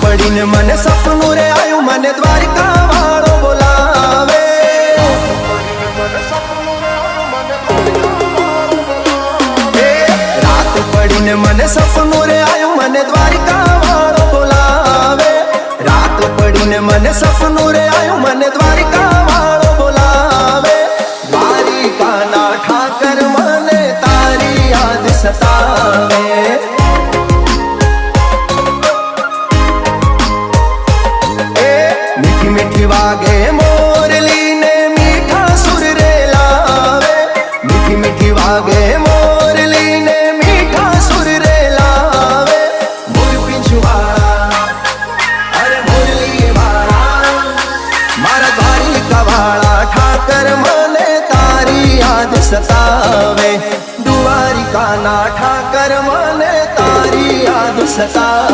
पड़ी ने मने सपनू रे आयु मने द्वारिका वालो बोलावे। रात पड़ी ने मने सपनू रे आयु मने द्वारिका वालो बोलावे। रात पड़ी ने मने सपनू रे आयु मने द्वारिका वालो बोलावे। द्वारिका ना ठाकर मने तारी याद सतावे। मीठी मीठी वागे मोरली ने मीठा सुर रे लावे। मीठी मीठी वागे मोरली ने मीठा सुर रे लावे। मोर पिछवाड़ा अरे मुरली वाला मारा द्वारिका वाला ठाकर मने तारी याद सतावे। द्वारिका ना ठाकर मने तारी याद सतावे।